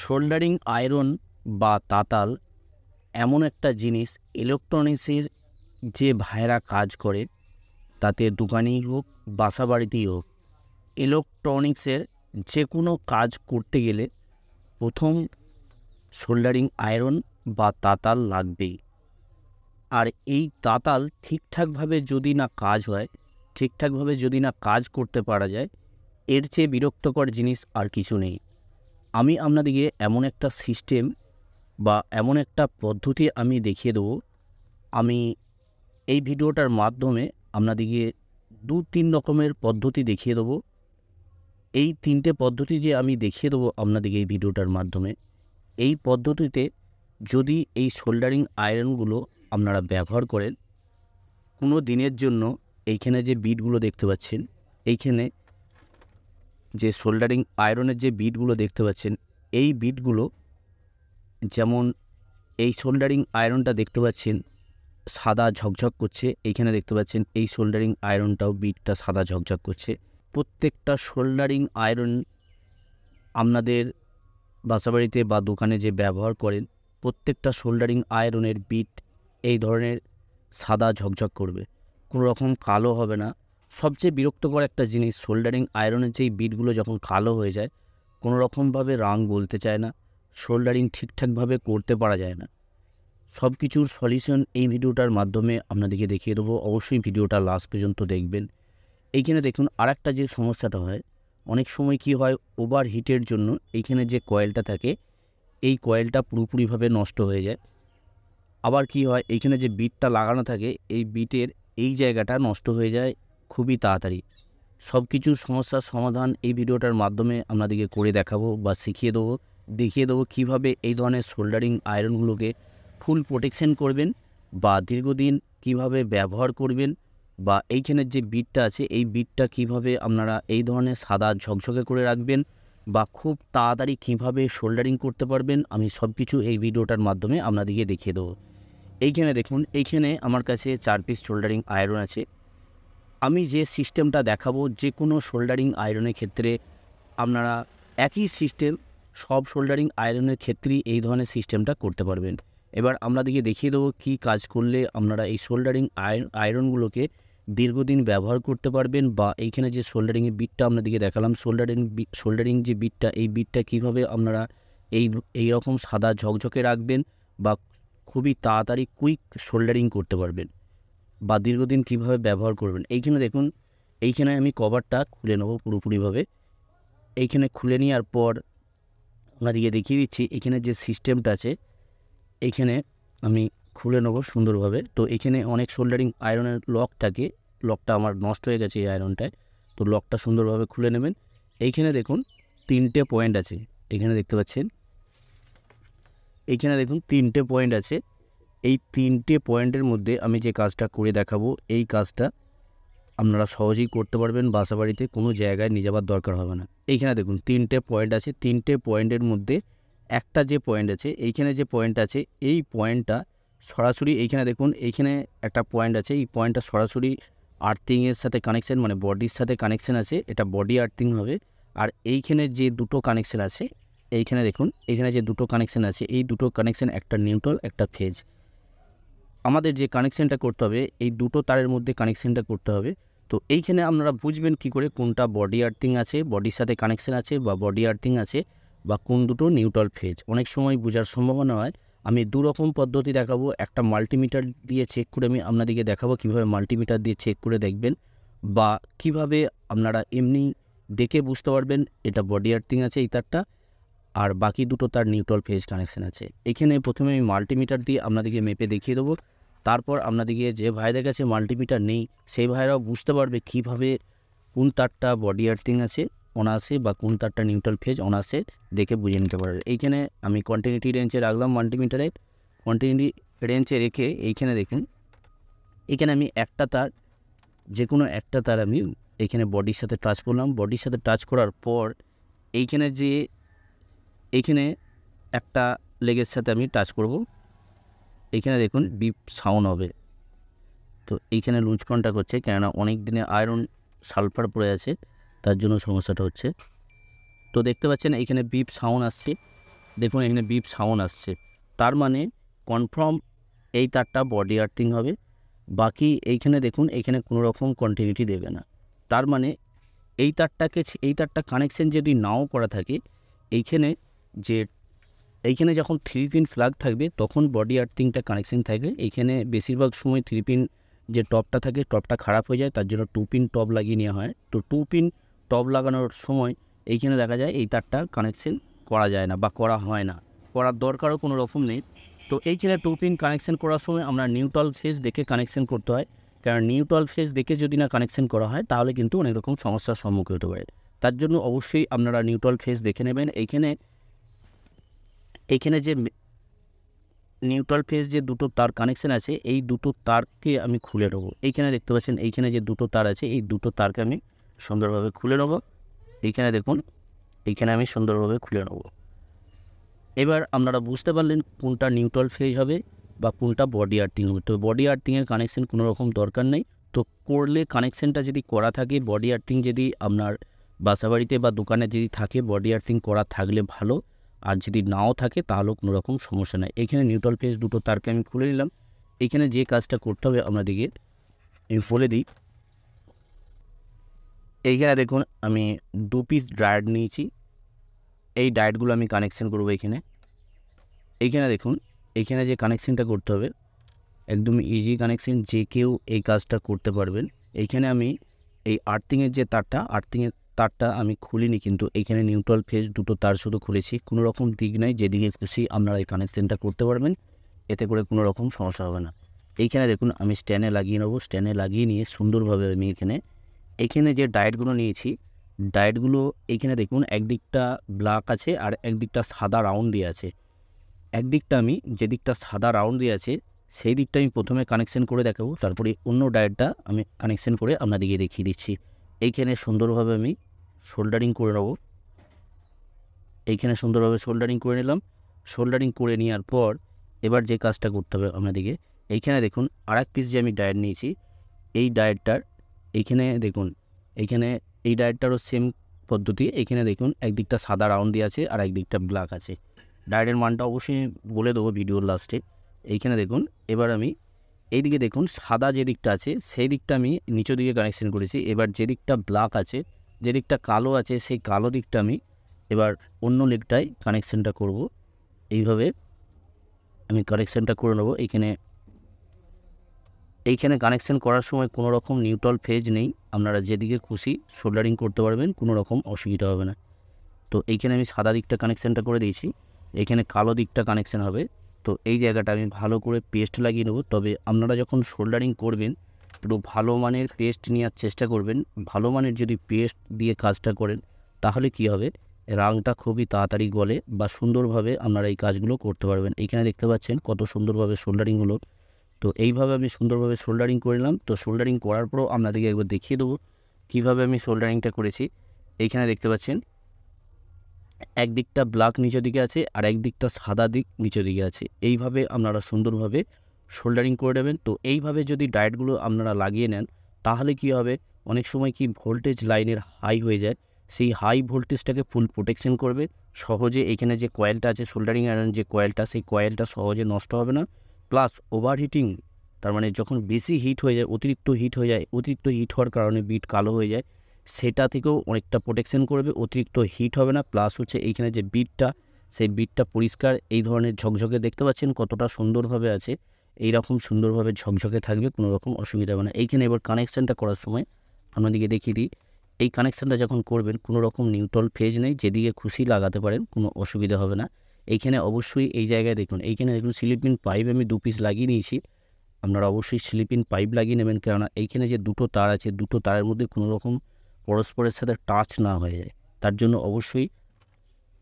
Soldering iron বা তাতাল এমন একটা জিনিস, ইলেকট্রনিক্সের যে ভাইরা কাজ করে, তাতে দোকানেই হোক বাসা বাড়িতেই হোক, ইলেকট্রনিক্সের যে কোনো কাজ করতে গেলে প্রথম সোল্ডারিং আয়রন বা তাতাল লাগবেই। আর এই তাতাল ঠিকঠাকভাবে যদি না কাজ হয়, ঠিকঠাকভাবে যদি না কাজ করতে পারা যায়, এর চেয়ে বিরক্তকর জিনিস আর কিছু নেই। আমি আপনাদেরকে এমন একটা সিস্টেম বা এমন একটা পদ্ধতি আমি দেখিয়ে দেবো। আমি এই ভিডিওটার মাধ্যমে আপনাদেরকে 2-3 রকমের পদ্ধতি দেখিয়ে দেবো। এই 3টে পদ্ধতি যে আমি দেখিয়ে দেবো আপনাদেরকে এই ভিডিওটার মাধ্যমে, এই পদ্ধতিতে যদি এই সোল্ডারিং আয়রনগুলো আপনারা ব্যবহার করেন কোনো দিনের জন্য, এইখানে যে বিটগুলো দেখতে পাচ্ছেন, এইখানে যে সোল্ডারিং আয়রনের যে বিটগুলো দেখতে পাচ্ছেন, এই বিটগুলো যেমন এই সোল্ডারিং আয়রনটা দেখতে পাচ্ছেন সাদা ঝকঝক করছে, এইখানে দেখতে পাচ্ছেন এই সোল্ডারিং আয়রনটাও বিটটা সাদা ঝকঝক করছে। প্রত্যেকটা সোল্ডারিং আয়রন আপনাদের বাসাবাড়িতে বা দোকানে যে ব্যবহার করেন, প্রত্যেকটা সোল্ডারিং আয়রনের বিট এই ধরনের সাদা ঝকঝক করবে, কোনো রকম কালো হবে না। সবচেয়ে বিরক্তকর একটা জিনিস, সোল্ডারিং আয়রনের যেই বিটগুলো যখন কালো হয়ে যায়, কোনো রকমভাবে রং বলতে চায় না, সোল্ডারিং ঠিকঠাকভাবে করতে পারা যায় না। সব কিছুর সলিউশন এই ভিডিওটার মাধ্যমে আপনাদেরকে দেখিয়ে দেবো। অবশ্যই ভিডিওটা লাস্ট পর্যন্ত দেখবেন। এইখানে দেখুন আরেকটা যে সমস্যাটা হয়, অনেক সময় কি হয়, ওভার হিটের জন্য এইখানে যে কয়েলটা থাকে, এই কয়েলটা পুরোপুরিভাবে নষ্ট হয়ে যায়। আবার কি হয়, এইখানে যে বিটটা লাগানো থাকে, এই বিটের এই জায়গাটা নষ্ট হয়ে যায় খুবই তাড়াতাড়ি। সব কিছুর সমস্যার সমাধান এই ভিডিওটার মাধ্যমে আপনাদেরকে করে দেখাবো বা শিখিয়ে দেবো, দেখিয়ে দেবো কীভাবে এই ধরনের সোল্ডারিং আয়রনগুলোকে ফুল প্রোটেকশন করবেন বা দীর্ঘদিন কিভাবে ব্যবহার করবেন, বা এইখানের যে বিটটা আছে এই বিটটা কিভাবে আপনারা এই ধরনের সাদা ঝকঝকে করে রাখবেন বা খুব তাড়াতাড়ি কীভাবে সোল্ডারিং করতে পারবেন, আমি সব কিছু এই ভিডিওটার মাধ্যমে আপনাদেরকে দেখিয়ে দেবো। এইখানে দেখুন, এইখানে আমার কাছে 4 পিস সোল্ডারিং আয়রন আছে। আমি যে সিস্টেমটা দেখাবো, যে কোনো সোল্ডারিং আয়রনের ক্ষেত্রে আপনারা একই সিস্টেম সব সোল্ডারিং আয়রনের ক্ষেত্রেই এই ধরনের সিস্টেমটা করতে পারবেন। এবার আপনাদেরকে দেখিয়ে দেবো কী কাজ করলে আপনারা এই সোল্ডারিং আয়রনগুলোকে দীর্ঘদিন ব্যবহার করতে পারবেন, বা এইখানে যে সোল্ডারিংয়ের বিটটা আপনাদেরকে দেখালাম, সোল্ডারিং যে বিটটা, এই বিটটা কীভাবে আপনারা এই রকম সাদা ঝকঝকে রাখবেন বা খুবই তাড়াতাড়ি কুইক সোল্ডারিং করতে পারবেন বা দীর্ঘদিন কীভাবে ব্যবহার করবেন। এইখানে দেখুন, এইখানে আমি কভারটা খুলে নেবো পুরোপুরিভাবে। এইখানে খুলে নেওয়ার পর আপনাদেরকে দেখিয়ে দিচ্ছি এখানে যে সিস্টেমটা আছে, এইখানে আমি খুলে নেবো সুন্দরভাবে। তো এখানে অনেক সোল্ডারিং আয়রনের লক থাকে, লকটা আমার নষ্ট হয়ে গেছে এই আয়রনটায়, তো লকটা সুন্দরভাবে খুলে নেবেন। এইখানে দেখুন 3টে পয়েন্ট আছে, এখানে দেখতে পাচ্ছেন, এইখানে দেখুন 3টে পয়েন্ট আছে। এই 3টে পয়েন্টের মধ্যে আমি যে কাজটা করে দেখাবো, এই কাজটা আপনারা সহজেই করতে পারবেন, বাসাবাড়িতে কোনো জায়গায় নিয়ে যাওয়ার দরকার হবে না। এইখানে দেখুন 3টে পয়েন্ট আছে, 3টে পয়েন্টের মধ্যে একটা যে পয়েন্ট আছে, এইখানে যে পয়েন্ট আছে, এই পয়েন্টটা সরাসরি, এইখানে দেখুন এইখানে একটা পয়েন্ট আছে, এই পয়েন্টটা সরাসরি আর্থিংয়ের সাথে কানেকশান, মানে বডির সাথে কানেকশান আছে, এটা বডি আর্থিং হবে। আর এইখানে যে দুটো কানেকশান আছে, এইখানে দেখুন এখানে যে দুটো কানেকশান আছে, এই দুটো কানেকশান, একটা নিউট্রাল একটা ফেজ। আমাদের যে কানেকশানটা করতে হবে, এই দুটো তারের মধ্যে কানেকশানটা করতে হবে। তো এইখানে আপনারা বুঝবেন কি করে কোনটা বডি আর্থিং আছে, বডির সাথে কানেকশান আছে বা বডি আর্থিং আছে, বা কোন দুটো নিউট্রাল ফেজ। অনেক সময় বোঝার সম্ভাবনা হয়। আমি 2 রকম পদ্ধতি দেখাবো। একটা মাল্টিমিটার দিয়ে চেক করে আমি আপনাদেরকে দেখাবো কীভাবে মাল্টিমিটার দিয়ে চেক করে দেখবেন, বা কিভাবে আপনারা এমনি দেখে বুঝতে পারবেন এটা বডি আর্থিং আছে এই তারটা, আর বাকি দুটো তার নিউট্রাল ফেজ কানেকশান আছে। এখানে প্রথমে আমি মাল্টিমিটার দিয়ে আপনাদেরকে মেপে দেখিয়ে দেবো। তারপর আপনাদেরকে, যে ভাইদের কাছে মাল্টিমিটার নেই সেই ভাইরাও বুঝতে পারবে কীভাবে কোন তারটা বডি আর্থিং আছে অনায়াসে বা কোন তারটা নিউট্রাল ফেজ অনায়াসে দেখে বুঝে নিতে পারবে। এইখানে আমি কন্টিনিউটি রেঞ্জে রাখলাম মাল্টিমিটারে, কন্টিনিউটি রেঞ্জে রেখে এইখানে দেখুন, এখানে আমি একটা তার, যে কোনো একটা তার আমি এইখানে বডির সাথে টাচ করলাম। বডির সাথে টাচ করার পর এইখানে এইখানে একটা লেগের সাথে আমি টাচ করব। এইখানে দেখুন বিপ সাউন্ড হবে। তো এইখানে লুজ কন্টাক্ট হচ্ছে, কেননা অনেক দিনে আয়রন সালফার পড়ে আছে, তার জন্য সমস্যাটা হচ্ছে। তো দেখতে পাচ্ছেন এইখানে বিপ সাউন্ড আসছে। দেখুন এখানে বিপ সাউন্ড আসছে, তার মানে কনফার্ম এই তারটা বডি আর্থিং হবে। বাকি এইখানে দেখুন এখানে কোনো রকম কন্টিনিউটি দেবে না, তার মানে এই তারটা কানেকশন যদি নাও করা থাকে, এইখানে যে এইখানে যখন 3 পিন ফ্ল্যাগ থাকবে তখন বডি আর্থিংটা কানেকশন থাকবে। এইখানে বেশিরভাগ সময় 3 পিন যে টপটা থাকে টপটা খারাপ হয়ে যায়, তার জন্য 2 পিন টপ লাগিয়ে নেওয়া হয়। তো 2 পিন টপ লাগানোর সময় এইখানে দেখা যায় এই তারটা কানেকশন করা যায় না বা করা হয় না, করার দরকারও কোনো রকম নেই। তো এইখানে 2 পিন কানেকশন করার সময় আমরা নিউট্রাল ফেজ দেখে কানেকশন করতে হয়, কারণ নিউট্রাল ফেজ দেখে যদি না কানেকশন করা হয় তাহলে কিন্তু অনেক রকম সমস্যার সম্মুখীন হতে পারে। তার জন্য অবশ্যই আপনারা নিউট্রাল ফেজ দেখে নেবেন। এইখানে যে নিউট্রাল ফেজ যে দুটো তার কানেকশন আছে, এই দুটো তারকে আমি খুলে নেবো। এইখানে দেখতে পাচ্ছেন এইখানে যে দুটো তার আছে, এই দুটো তারকে আমি সুন্দরভাবে খুলে নেবো। এইখানে দেখুন এইখানে আমি সুন্দরভাবে খুলে নেবো। এবার আপনারা বুঝতে পারলেন কোনটা নিউট্রাল ফেজ হবে বা কোনটা বডি আর্থিং হবে। তো বডি আর্থিংয়ের কানেকশন কোনো রকম দরকার নেই, তো করলে কানেকশনটা যদি করা থাকে, বডি আর্থিং যদি আপনার বাসাবাড়িতে বা দোকানে যদি থাকে, বডি আর্থিং করা থাকলে ভালো, আর যদি নাও থাকে তাহলেও কোনো রকম সমস্যা নেই। এখানে নিউট্রাল ফেজ দুটো তারকে আমি খুলে নিলাম। এখানে যে কাজটা করতে হবে আপনাদেরকে আমি বলে দিই। এইখানে দেখুন আমি 2 পিস ডায়োড নিয়েছি, এই ডায়োডগুলো আমি কানেকশন করবো এইখানে দেখুন এইখানে যে কানেকশনটা করতে হবে একদম ইজি কানেকশন, যে কেউ এই কাজটা করতে পারবেন। এইখানে আমি এই আর্থিংয়ের যে আর্থিংয়ের তারটা আমি খুলিনি, কিন্তু এইখানে নিউট্রাল ফেজ দুটো তার শুধু খুলেছি, কোনো রকম দিক নাই, যেদিকে খুশি আপনারা এই কানেকশনটা করতে পারবেন, এতে করে কোনো রকম সমস্যা হবে না। এইখানে দেখুন আমি স্ট্যান্ডে লাগিয়ে নেবো, স্ট্যান্ডে লাগিয়ে নিয়ে সুন্দরভাবে আমি এইখানে যে ডায়েটগুলো নিয়েছি, ডায়েটগুলো এইখানে দেখুন একদিকটা ব্ল্যাক আছে আর একদিকটা সাদা রাউন্ড দিয়ে আছে। একদিকটা আমি যে দিকটা সাদা রাউন্ড দিয়ে আছে সেই দিকটা আমি প্রথমে কানেকশন করে দেখাবো, তারপরে অন্য ডায়োডটা আমি কানেকশন করে আপনাদেরকে দেখিয়ে দিচ্ছি। এইখানে সুন্দরভাবে আমি সোল্ডারিং করে নেব। এইখানে সুন্দরভাবে সোল্ডারিং করে নিলাম। সোল্ডারিং করে নেওয়ার পর এবার যে কাজটা করতে হবে আপনাদেরকে, এইখানে দেখুন আর এক পিস যে আমি ডায়োড নিয়েছি, এই ডায়োডটার এইখানে দেখুন এইখানে এই ডায়োডটারও সেম পদ্ধতি। এইখানে দেখুন একদিকটা সাদা রাউন্ড দিয়ে আছে আর একদিকটা ব্ল্যাক আছে। ডায়োডের মানটা অবশ্যই বলে দেবো ভিডিওর লাস্টে। এইখানে দেখুন এবার আমি এইদিকে দেখুন সাদা যে দিকটা আছে সেই দিকটা আমি নিচের দিকে কানেকশন করেছি। এবার যে দিকটা ব্ল্যাক আছে, যে দিকটা কালো আছে, সেই কালো দিকটা আমি এবার অন্য লেগটায় কানেকশনটা করব। এইভাবে আমি কানেকশনটা করে নেব। এইখানে কানেকশন করার সময় কোনো রকম নিউট্রাল ফেজ নেই, আপনারা যেদিকে খুশি সোল্ডারিং করতে পারবেন, কোনো রকম অসুবিধা হবে না। তো এইখানে আমি সাদা দিকটা কানেকশানটা করে দিয়েছি, এখানে কালো দিকটা কানেকশান হবে। তো এই জায়গাটা আমি ভালো করে পেস্ট লাগিয়ে নেব। তবে আপনারা যখন সোল্ডারিং করবেন একটু ভালো মানের পেস্ট নেওয়ার চেষ্টা করবেন। ভালো মানের যদি পেস্ট দিয়ে কাজটা করেন তাহলে কি হবে, রঙটা খুবই তাড়াতাড়ি গলে বা সুন্দরভাবে আপনারা এই কাজগুলো করতে পারবেন। এইখানে দেখতে পাচ্ছেন কত সুন্দরভাবে সোল্ডারিং হলো। তো এইভাবে আমি সুন্দরভাবে সোল্ডারিং করে নিলাম। তো সোল্ডারিং করার পরও আপনাদেরকে একবার দেখিয়ে দেবো কীভাবে আমি সোল্ডারিংটা করেছি। এইখানে দেখতে পাচ্ছেন একদিকটা ব্ল্যাক নিচের দিকে আছে আর একদিকটা সাদা দিক নিচের দিকে আছে। এইভাবে আপনারা সুন্দরভাবে সোল্ডারিং করে নেবেন। তো এইভাবে যদি ডায়োডগুলো আপনারা লাগিয়ে নেন তাহলে কি হবে, অনেক সময় কি ভোল্টেজ লাইনের হাই হয়ে যায়, সেই হাই ভোল্টেজটাকে ফুল প্রোটেকশন করবে। সহজে এখানে যে কয়েলটা আছে সোল্ডারিং আয়রন যে কয়েলটা, সেই কয়েলটা সহজে নষ্ট হবে না। প্লাস ওভারহিটিং, তার মানে যখন বেশি হিট হয়ে যায়, অতিরিক্ত হিট হয়ে যায়, অতিরিক্ত হিট হওয়ার কারণে বিট কালো হয়ে যায়, সেটা থেকেও অনেকটা প্রোটেকশন করবে। অতিরিক্ত হিট হবে না। প্লাস হচ্ছে এইখানে যে বিটটা, সেই বিটটা পরিষ্কার এই ধরনের ঝকঝকে দেখতে পাচ্ছেন কতটা সুন্দরভাবে আছে, এইরকম সুন্দরভাবে ঝকঝকে থাকবে, কোনো রকম অসুবিধা হবে না। এইখানে এবার কানেকশানটা করার সময় আপনাদেরকে দেখিয়ে দিই। এই কানেকশানটা যখন করবেন কোনো রকম নিউট্রাল ফেজ নেই, যেদিকে খুশি লাগাতে পারেন, কোনো অসুবিধা হবে না। এইখানে অবশ্যই এই জায়গায় দেখুন, এইখানে দেখুন স্লিপিং পাইপ আমি 2 পিস লাগিয়ে নিয়েছি। আপনারা অবশ্যই স্লিপিং পাইপ লাগিয়ে নেবেন, কেননা এইখানে যে দুটো তার আছে দুটো তারের মধ্যে কোনো রকম পরস্পরের সাথে টাচ না হয়ে যায়, তার জন্য অবশ্যই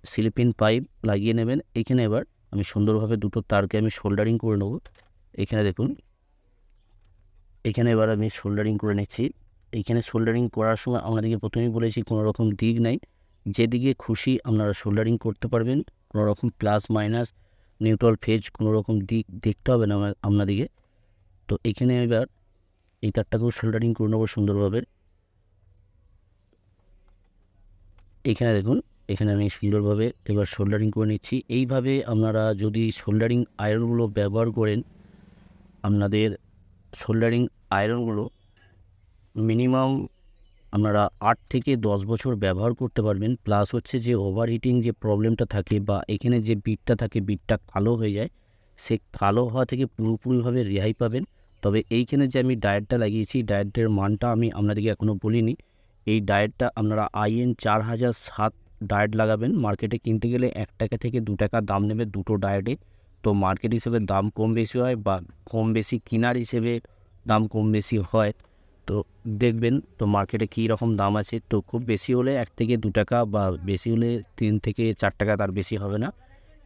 স্লিপিং পাইপ লাগিয়ে নেবেন। এইখানে এবার আমি সুন্দরভাবে দুটো তারকে আমি সোল্ডারিং করে নেব। এইখানে দেখুন এখানে এবার আমি সোল্ডারিং করে নিচ্ছি। এইখানে সোল্ডারিং করার সময় আপনাদেরকে প্রথমেই বলেছি কোনো রকম দিক নাই, যেদিকে খুশি আপনারা সোল্ডারিং করতে পারবেন, কোনো রকম প্লাস মাইনাস নিউট্রাল ফেজ কোনো রকম দিক দেখতে হবে না আপনাদেরকে। তো এখানে এবার এই তারটাকেও সোল্ডারিং করে নেবো সুন্দরভাবে। এখানে দেখুন এখানে আমি সুন্দরভাবে এবার সোল্ডারিং করে নিচ্ছি। এইভাবে আপনারা যদি সোল্ডারিং আয়রনগুলো ব্যবহার করেন, আপনাদের সোল্ডারিং আয়রনগুলো মিনিমাম আপনারা 8 থেকে 10 বছর ব্যবহার করতে পারবেন। প্লাস হচ্ছে যে ওভারহিটিং যে প্রবলেমটা থাকে বা এখানে যে বিটটা থাকে, বিটটা কালো হয়ে যায়, সে কালো হওয়া থেকে পুরোপুরিভাবে রেহাই পাবেন। তবে এইখানে যে আমি ডায়েটটা লাগিয়েছি, ডায়েটের মানটা আমি আপনাদেরকে এখনও বলিনি। এই ডায়েটটা আপনারা IN 4007 ডায়েট লাগাবেন। মার্কেটে কিনতে গেলে 1 টাকা থেকে 2 টাকা দাম নেবে দুটো ডায়েটে। তো মার্কেট হিসেবে দাম কম বেশি হয় বা কম বেশি কেনার হিসেবে দাম কম বেশি হয়। তো দেখবেন তো মার্কেটে কী রকম দাম আছে। তো খুব বেশি হলে 1 থেকে 2 টাকা বা বেশি হলে 3 থেকে 4 টাকা, তার বেশি হবে না।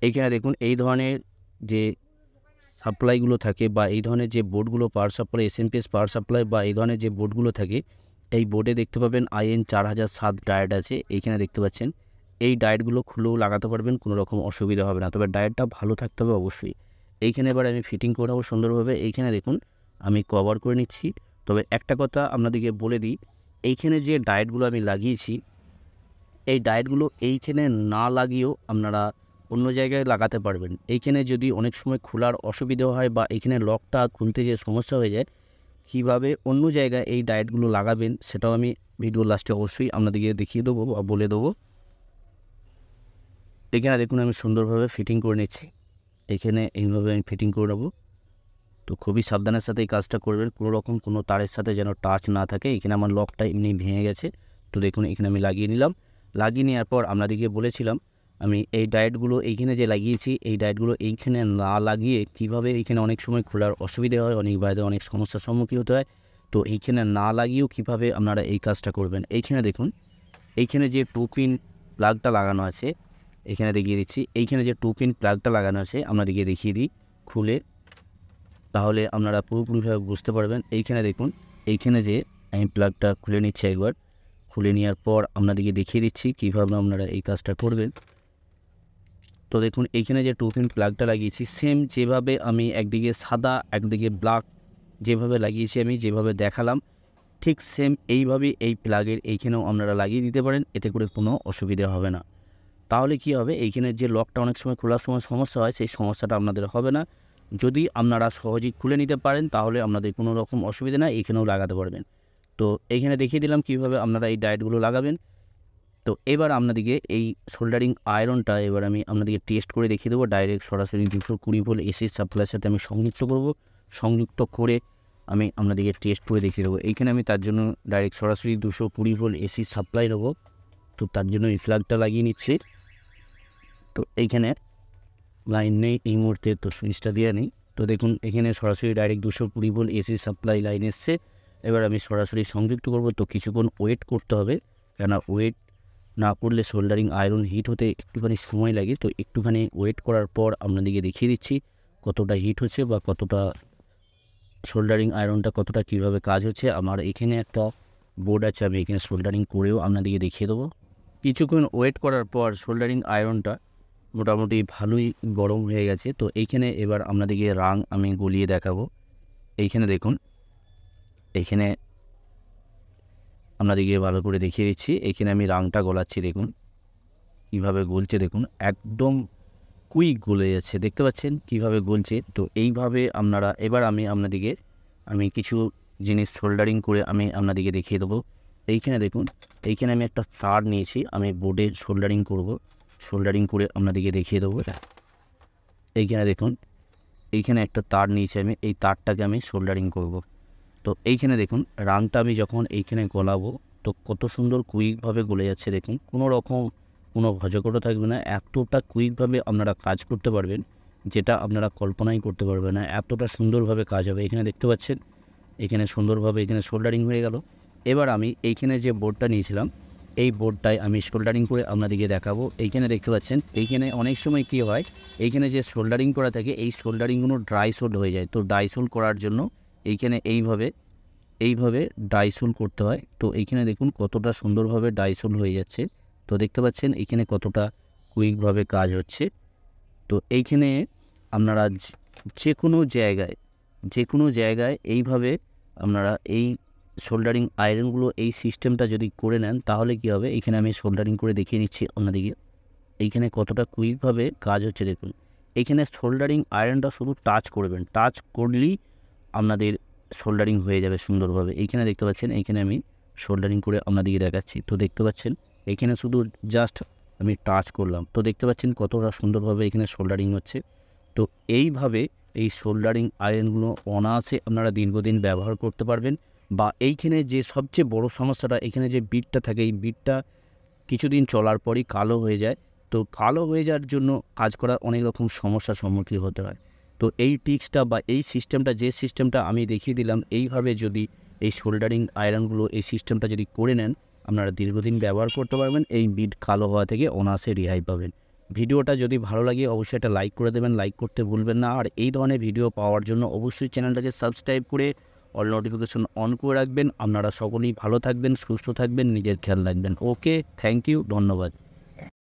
এইখানে দেখুন এই ধরনের যে সাপ্লাইগুলো থাকে বা এই ধরনের যে বোর্ডগুলো power supply, SMPS power supply বা এই ধরনের যে বোর্ডগুলো থাকে, এই বোর্ডে দেখতে পাবেন IN 4007 ডায়েট আছে। এইখানে দেখতে পাচ্ছেন এই ডায়েটগুলো খুলেও লাগাতে পারবেন, কোনো রকম অসুবিধা হবে না। তবে ডায়েটটা ভালো থাকতে হবে অবশ্যই। এইখানে এবার আমি ফিটিং করে নেবো সুন্দরভাবে। এইখানে দেখুন আমি কভার করে নিচ্ছি। তবে একটা কথা আপনাদেরকে বলে দিই, এইখানে যে ডায়েটগুলো আমি লাগিয়েছি, এই ডায়েটগুলো এইখানে না লাগিয়েও আপনারা অন্য জায়গায় লাগাতে পারবেন। এইখানে যদি অনেক সময় খোলার অসুবিধা হয় বা এইখানে লকটা খুলতে যে সমস্যা হয়ে যায়, কীভাবে অন্য জায়গায় এই ডায়েটগুলো লাগাবেন সেটাও আমি ভিডিও লাস্টে অবশ্যই আপনাদেরকে দেখিয়ে দেবো বা বলে দেবো। এখানে দেখুন আমি সুন্দরভাবে ফিটিং করে নিচ্ছি। এখানে এইভাবে আমি ফিটিং করে নেবো। তো খুবই সাবধানের সাথে এই কাজটা করবেন, কোনো রকম কোনো তারের সাথে যেন টাচ না থাকে। এখানে আমার লকটা এমনি ভেঙে গেছে। তো দেখুন এখানে আমি লাগিয়ে নিলাম। লাগিয়ে নেওয়ার পর আপনাদেরকে বলেছিলাম আমি এই ডায়েটগুলো এইখানে যে লাগিয়েছি, এই ডায়েটগুলো এইখানে না লাগিয়ে কীভাবে, এইখানে অনেক সময় খোলার অসুবিধা হয়, অনেক বাইরে অনেক সমস্যার সম্মুখীন হতে হয়। তো এইখানে না লাগিয়েও কীভাবে আপনারা এই কাজটা করবেন। এইখানে দেখুন এইখানে যে 2 পিন প্লাগটা লাগানো আছে, এখানে দেখিয়ে দিচ্ছি। এইখানে যে 2 পিন প্লাগটা লাগানো আছে আপনাদেরকে দেখিয়ে দিই খুলে, তাহলে আপনারা পুরোপুরিভাবে বুঝতে পারবেন। এইখানে দেখুন, এইখানে যে আমি প্লাগটা খুলে নিচ্ছি একবার। খুলে নেওয়ার পর আপনাদেরকে দেখিয়ে দিচ্ছি কীভাবে আপনারা এই কাজটা করবেন। তো দেখুন এইখানে যে 2 পিন প্লাগটা লাগিয়েছি, সেম যেভাবে আমি একদিকে সাদা একদিকে ব্ল্যাক যেভাবে লাগিয়েছি, আমি যেভাবে দেখালাম ঠিক সেম এইভাবেই এই প্লাগের এইখানেও আপনারা লাগিয়ে দিতে পারেন। এতে করে কোনো অসুবিধা হবে না। তাহলে কি হবে, এইখানে যে লকটা অনেক সময় খোলার সময় সমস্যা হয়, সেই সমস্যাটা আপনাদের হবে না। যদি আপনারা সহজেই খুলে নিতে পারেন তাহলে আপনাদের কোনো রকম অসুবিধা নেই, এইখানেও লাগাতে পারবেন। তো এইখানে দেখিয়ে দিলাম কীভাবে আপনারা এই ডায়েটগুলো লাগাবেন। তো এবার আপনাদেরকে এই সোল্ডারিং আয়রনটা এবার আমি আপনাদেরকে টেস্ট করে দেখিয়ে দেবো। ডাইরেক্ট সরাসরি 220 ভোল্ট AC সাপ্লাইয়ের সাথে আমি সংযুক্ত করব। সংযুক্ত করে আমি আপনাদেরকে টেস্ট করে দেখিয়ে দেবো। এইখানে আমি তার জন্য ডাইরেক্ট সরাসরি 220 ভোল্ট AC সাপ্লাই নেবো। তো তার জন্য এই প্লাগটা লাগিয়ে নিচ্ছি। তো এইখানে লাইন নেই এই মুহূর্তে, তো সুইচটা দিয়ে নিই। তো দেখুন এখানে সরাসরি direct 220 volt AC supply line এসছে। এবার আমি সরাসরি সংযুক্ত করব। তো কিছুক্ষণ ওয়েট করতে হবে, কেননা ওয়েট না করলে সোল্ডারিং আয়রন হিট হতে একটুখানি সময় লাগে। তো একটুখানি ওয়েট করার পর আপনাদেরকে দেখিয়ে দিচ্ছি কতটা হিট হচ্ছে বা কতটা সোল্ডারিং আয়রনটা কতটা কীভাবে কাজ হচ্ছে। আমার এখানে একটা বোর্ড আছে, আমি এখানে সোল্ডারিং করেও আপনাদেরকে দেখিয়ে দেবো। কিছুক্ষণ ওয়েট করার পর সোল্ডারিং আয়রনটা মোটামুটি ভালোই গরম হয়ে গেছে। তো এইখানে এবার আপনাদেরকে রাং আমি গলিয়ে দেখাবো। এইখানে দেখুন, এইখানে আপনাদেরকে ভালো করে দেখিয়ে দিচ্ছি। এইখানে আমি রাংটা গলাচ্ছি, দেখুন কীভাবে গলছে, দেখুন একদম কুইক গলে যাচ্ছে, দেখতে পাচ্ছেন কীভাবে গলছে। তো এইভাবে আপনারা, এবার আমি আপনাদেরকে কিছু জিনিস সোল্ডারিং করে আমি আপনাদেরকে দেখিয়ে দেবো। এইখানে দেখুন, এইখানে আমি একটা তার নিয়েছি, আমি বোর্ডে সোল্ডারিং করব। সোল্ডারিং করে আপনাদেরকে দেখিয়ে দেবো। এইখানে দেখুন, এইখানে একটা তার নিয়েছি আমি, এই তারটাকে আমি সোল্ডারিং করব। তো এইখানে দেখুন রাংটা আমি যখন এইখানে গলাবো তো কত সুন্দর কুইকভাবে গলে যাচ্ছে, দেখুন কোনো রকম কোনো ভজকটো থাকবে না। এতটা কুইকভাবে আপনারা কাজ করতে পারবেন যেটা আপনারা কল্পনাই করতে পারবেন না, এতটা সুন্দরভাবে কাজ হবে। এখানে দেখতে পাচ্ছেন এখানে সুন্দরভাবে এখানে সোল্ডারিং হয়ে গেল। এবার আমি এইখানে যে বোর্ডটা নিয়েছিলাম এই বোর্ডটায় আমি সোল্ডারিং করে আপনাদেরকে দেখাবো। এইখানে দেখতে পাচ্ছেন এইখানে অনেক সময় কী হয়, এইখানে যে সোল্ডারিং করা থাকে এই সোল্ডারিংগুলো ড্রাই সোল্ড হয়ে যায়। তো ড্রাই সোল্ড করার জন্য এইখানে এইভাবে ডাইসোল করতে হয়। তো এইখানে দেখুন কতটা সুন্দরভাবে ডাইসোল হয়ে যাচ্ছে। তো দেখতে পাচ্ছেন এইখানে কতটা কুইকভাবে কাজ হচ্ছে। তো এইখানে আপনারা যে কোনো জায়গায় এইভাবে আপনারা এই সোল্ডারিং আয়রনগুলো এই সিস্টেমটা যদি করে নেন তাহলে কি হবে, এখানে আমি সোল্ডারিং করে দেখিয়ে নিচ্ছি আপনাদেরকে। এইখানে কতটা কুইকভাবে কাজ হচ্ছে দেখুন। এইখানে সোল্ডারিং আয়রনটা শুধু টাচ করবেন, টাচ করলেই আপনাদের সোল্ডারিং হয়ে যাবে সুন্দরভাবে। এইখানে দেখতে পাচ্ছেন, এইখানে আমি সোল্ডারিং করে আপনাদেরকে দেখাচ্ছি। তো দেখতে পাচ্ছেন এখানে শুধু জাস্ট আমি টাচ করলাম, তো দেখতে পাচ্ছেন কতটা সুন্দরভাবে এখানে সোল্ডারিং হচ্ছে। তো এইভাবে এই সোল্ডারিং আয়রনগুলো অনায়াসে আপনারা দীর্ঘদিন ব্যবহার করতে পারবেন। বা এইখানে যে সবচেয়ে বড় সমস্যাটা, এখানে যে বিটটা থাকে, এই বিটটা কিছুদিন চলার পরই কালো হয়ে যায়। তো কালো হয়ে যাওয়ার জন্য কাজ করার অনেক রকম সমস্যার সম্মুখীন হতে হয়। তো এই টিক্সটা বা এই সিস্টেমটা, যে সিস্টেমটা আমি দেখিয়ে দিলাম, এইভাবে যদি এই সোল্ডারিং আয়রনগুলো এই সিস্টেমটা যদি করে নেন, আপনারা দীর্ঘদিন ব্যবহার করতে পারবেন। এই বিট কালো হওয়া থেকে অনায়াসে রেহাই পাবেন। ভিডিওটা যদি ভালো লাগে অবশ্যই একটা লাইক করে দেবেন, লাইক করতে ভুলবেন না। আর এই ধরনের ভিডিও পাওয়ার জন্য অবশ্যই চ্যানেলটাকে সাবস্ক্রাইব করে অল নোটিফিকেশন অন করে রাখবেন। আপনারা সকলেই ভালো থাকবেন, সুস্থ থাকবেন, নিজের খেয়াল রাখবেন। ওকে, থ্যাংক ইউ, ধন্যবাদ।